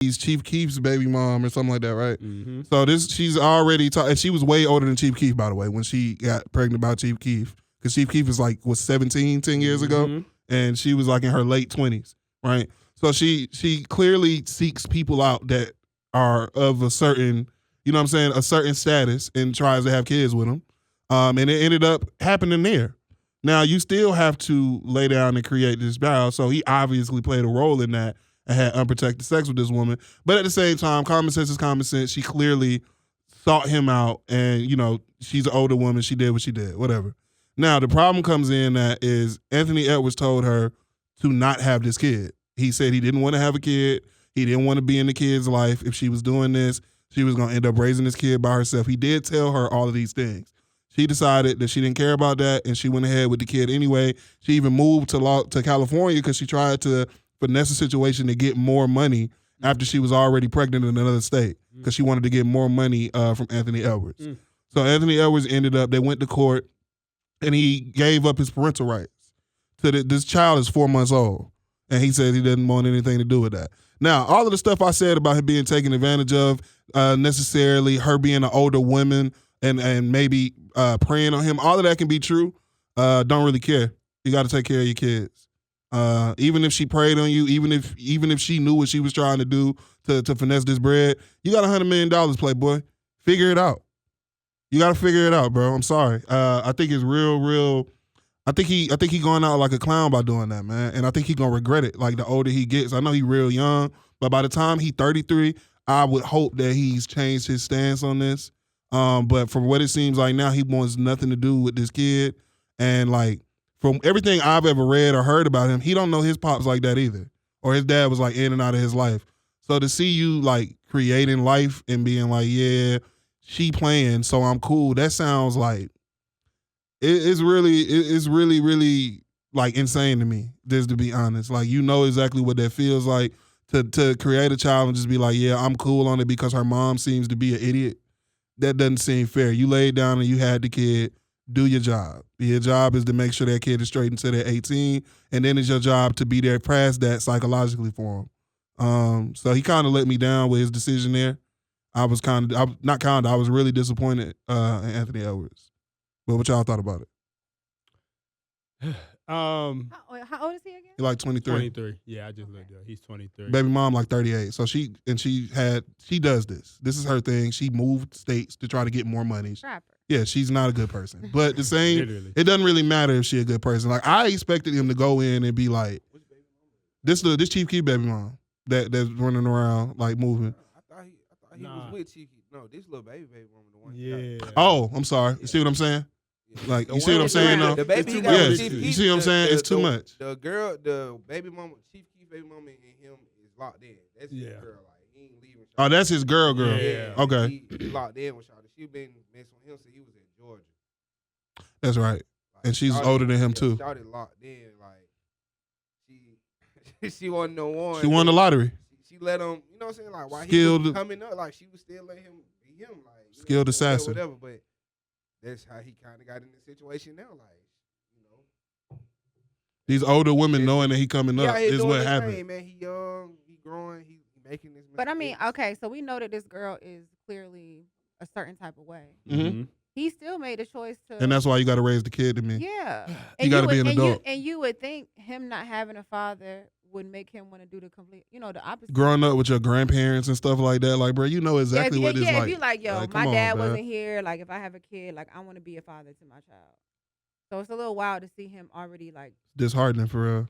He's Chief Keef's baby mom or something like that, right? Mm-hmm. So she's already and she was way older than Chief Keef, by the way, when she got pregnant by Chief Keef. Because Chief Keef was 17, 10 years ago, and she was like in her late 20s, right? So she clearly seeks people out that are of a certain, you know what I'm saying, a certain status and tries to have kids with them. And it ended up happening there. Now, you still have to lay down and create this child, so he obviously played a role in that and had unprotected sex with this woman. But at the same time, common sense is common sense. She clearly sought him out, and, she's an older woman. She did what she did, whatever. Now, the problem comes in that is Anthony Edwards told her to not have this kid. He said he didn't want to have a kid. He didn't want to be in the kid's life. If she was doing this, she was going to end up raising this kid by herself. He did tell her all of these things. She decided that she didn't care about that, and she went ahead with the kid anyway. She even moved to California because she tried to finesse a situation to get more money after she was already pregnant in another state because she wanted to get more money from Anthony Edwards. So Anthony Edwards they went to court, and he gave up his parental rights. So this child is 4 months old, and he said he doesn't want anything to do with that. Now, all of the stuff I said about him being taken advantage of, necessarily her being an older woman and maybe preying on him, all of that can be true. Don't really care. You got to take care of your kids. Even if she preyed on you, even if she knew what she was trying to do to finesse this bread, you got $100 million, Playboy. Figure it out. You got to figure it out, bro. I'm sorry. I think it's real. I think he going out like a clown by doing that, man. And I think he gonna regret it. Like the older he gets, I know he real young, but by the time he 33, I would hope that he's changed his stance on this. But from what it seems like now, he wants nothing to do with this kid. And like from everything I've ever read or heard about him, he don't know his pops like that either, or his dad was like in and out of his life. So to see you like creating life and being like, yeah, she playing, so I'm cool. That sounds like. It's really like insane to me, just to be honest. Like, you know exactly what that feels like to create a child and just be like, yeah, I'm cool on it because her mom seems to be an idiot. That doesn't seem fair. You laid down and you had the kid. Do your job. Your job is to make sure that kid is straight until they're 18, and then it's your job to be there past that psychologically for him. So he kind of let me down with his decision there. I was really disappointed in Anthony Edwards. But what y'all thought about it? How old is he again? He's like 23. 23. Yeah, I just looked up. He's 23. Baby mom like 38. So she does this. This is her thing. She moved states to try to get more money. Rapper. Yeah, she's not a good person. But the same, Literally. it doesn't really matter if she's a good person. Like, I expected him to go in and be like, this Chief Keef baby mom that's running around like moving. I thought he was with Chief Keef. No, this little baby mom, the one. Yeah. Oh, I'm sorry. You see what I'm saying? Like, you see what I'm saying though? The baby he got Yes. with Chief Keef, You see what I'm saying? It's too much. The baby mama, Chief Keef baby mama and him is locked in. That's his girl. Like, he ain't leaving. Oh, that's his girl. Yeah. Okay. He locked in with Shawty. She been messing with him since he was in Georgia. That's right. Like, And she's Shawty- older than him too. Shawty locked in. Like, she wasn't no one. She won the lottery. She let him, you know what I'm saying? Like, while Skilled- he was coming up, like, she was still letting him be him. Like, you know, Skilled assassin. Whatever, but that's how he kind of got in the situation now. Like, you know. These older women knowing that he coming Yeah, up he is doing what his happened. thing, man. He young, he growing, he making this. But I mean, mistakes. okay, so we know that this girl is clearly a certain type of way. Mm-hmm. He still made a choice to. And that's why you got to raise the kid to me. Yeah. You gotta be an adult. And you would think him not having a father would make him want to do the complete, the opposite. Growing up with your grandparents and stuff like that, like, bro, you know exactly what it's like. If you like, yo, Like, my come dad on, man. wasn't here. Like, if I have a kid, like, I want to be a father to my child. So it's a little wild to see him already like Disheartening for real.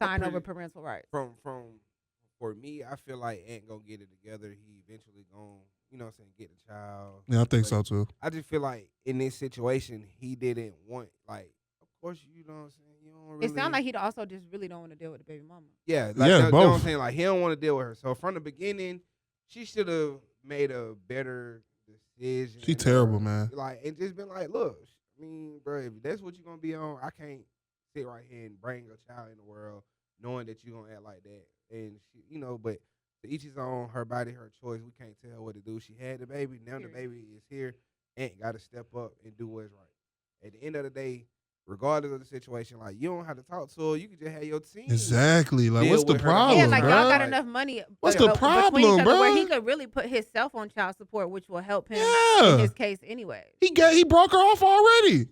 sign over parental rights. For me, I feel like Ant gonna get it together. He eventually gonna, you know what I'm saying, get a child. Yeah, I think But so too. I just feel like in this situation, he didn't want, like, of course, you know what I'm saying. You don't really. It sounds like he also just really don't want to deal with the baby mama. Yeah, like, Yeah, you know what I'm both. saying? Like, he don't want to deal with her. So from the beginning, she should have made a better decision. She terrible, man. Like, and just been like, look, I mean, bro, if that's what you're gonna be on, I can't sit right here and bring a child in the world knowing that you're gonna act like that. And she, but to each his own, her body, her choice. We can't tell her what to do. She had the baby, now the baby is here. Ant got to step up and do what's right. At the end of the day, regardless of the situation. Like, you don't have to talk to her. You can just have your team. Exactly. Like, deal what's the with her. problem, Yeah, like bro? y'all got enough money. What's the between each problem, other where bro? he could really put himself on child support, which will help him Yeah. in his case anyway. He broke her off already.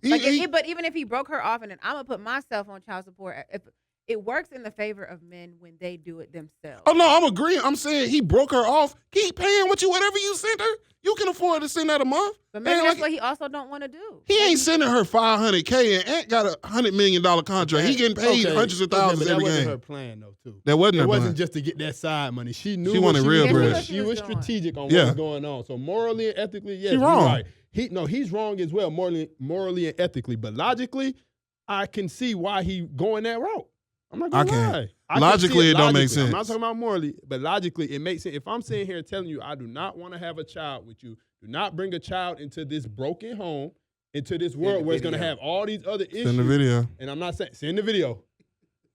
But even if he broke her off, and then I'm gonna put myself on child support, if it works in the favor of men when they do it themselves. Oh no, I'm agreeing. I'm saying he broke her off. Keep paying whatever you sent her. You can afford to send that a month. But maybe And, that's like, what he also don't want to do. He ain't sending her $500K, and Ant got a $100 million contract. He getting paid hundreds of thousands but every that wasn't game. her plan though, too. That wasn't It her wasn't plan. just to get that side money. She knew She what wanted real was bread. doing. She She was was doing. strategic on Yeah. what was going on. So morally and ethically, yes, She you're wrong. right. He's wrong as well, morally and ethically. But logically, I can see why he going that route. I'm not gonna can't. lie. I can Logically, see it don't make logically. I'm not sense. talking about morally, but logically, it makes sense. If I'm sitting here telling you I do not want to have a child with you, do not bring a child into this broken home, into this world where it's gonna have all these other issues. Send the video. And I'm not saying send the video.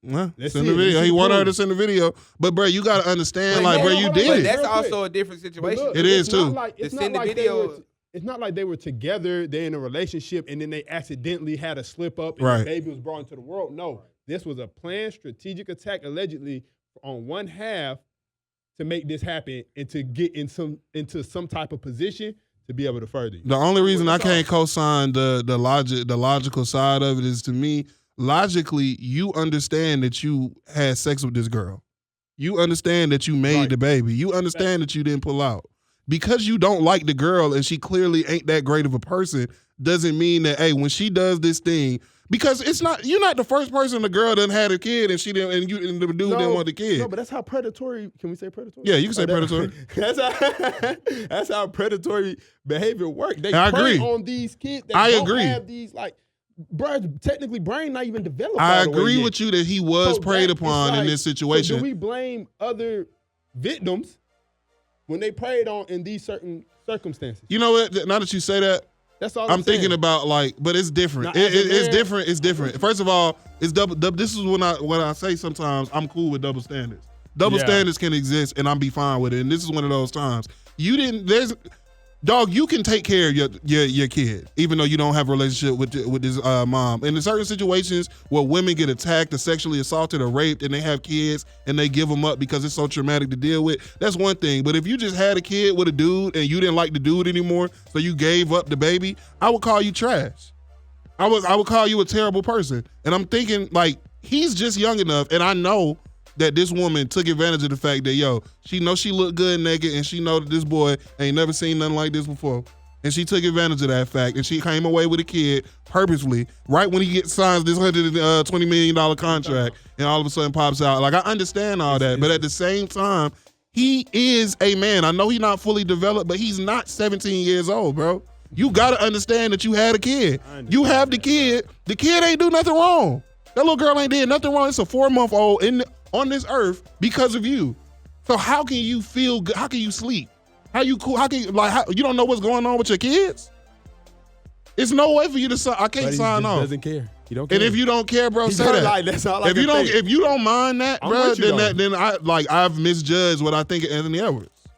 Huh? Let's Send see the it. video. Let's He see wanted her proof. to send the video. But, bro, you got to understand, But like, no, bro, hold you on, did But it. that's Real quick. also a different situation. Look, It is, it's not too. Like, it's To not send the like video- it's not like they were together, they're in a relationship, and then they accidentally had a slip up and Right. the baby was brought into the world. No, this was a planned strategic attack, allegedly, on one half to make this happen and to get into some type of position to be able to further you. The only reason I That's all. can't co-sign the logical side of it is, to me, logically, you understand that you had sex with this girl. You understand that you made Right. the baby. You understand that you didn't pull out. Because you don't like the girl and she clearly ain't that great of a person, doesn't mean that, hey, when she does this thing, because you're not the first person the girl done had a kid and the dude didn't want the kid. No, but that's how predatory. Can we say predatory? Yeah, you can say predatory. That's how predatory behavior works. They I prey agree. on these kids. They I don't agree. have these, like, bro, technically brain not even developed. I all the way agree yet. with you that he was So preyed that- it's upon in like, this situation. So do we blame other victims when they preyed on in these certain circumstances? You know what? Now that you say that, That's all I'm thinking saying. about, like, but it's different. Now, as a It's man- different. It's different. First of all, it's double. This is when I say sometimes I'm cool with double standards. Double Yeah. standards can exist, and I'm be fine with it. And this is one of those times. You can take care of your kid, even though you don't have a relationship with his mom. And in certain situations where women get attacked or sexually assaulted or raped and they have kids and they give them up because it's so traumatic to deal with, that's one thing. But if you just had a kid with a dude and you didn't like the dude anymore, so you gave up the baby, I would call you trash. I would call you a terrible person. And I'm thinking, like, he's just young enough, and I know that this woman took advantage of the fact that, she knows she looked good naked, and she know that this boy ain't never seen nothing like this before. And she took advantage of that fact, and she came away with a kid purposely, right when he signs this $120 million contract, and all of a sudden pops out. Like, I understand all that, but at the same time, he is a man. I know he's not fully developed, but he's not 17 years old, bro. You gotta understand that you had a kid. You have the kid. The kid ain't do nothing wrong. That little girl ain't did nothing wrong. It's a 4-month-old on this earth because of you. So how can you feel good? How can you sleep? How you cool? How can you, you don't know what's going on with your kids? It's no way for you to sign. I can't But he sign just off. doesn't care. He don't care. And if you don't care, bro, He's say not that. like, that's all I If you can think. don't mind that, I'm bro, with you, then I've misjudged what I think of Anthony Edwards.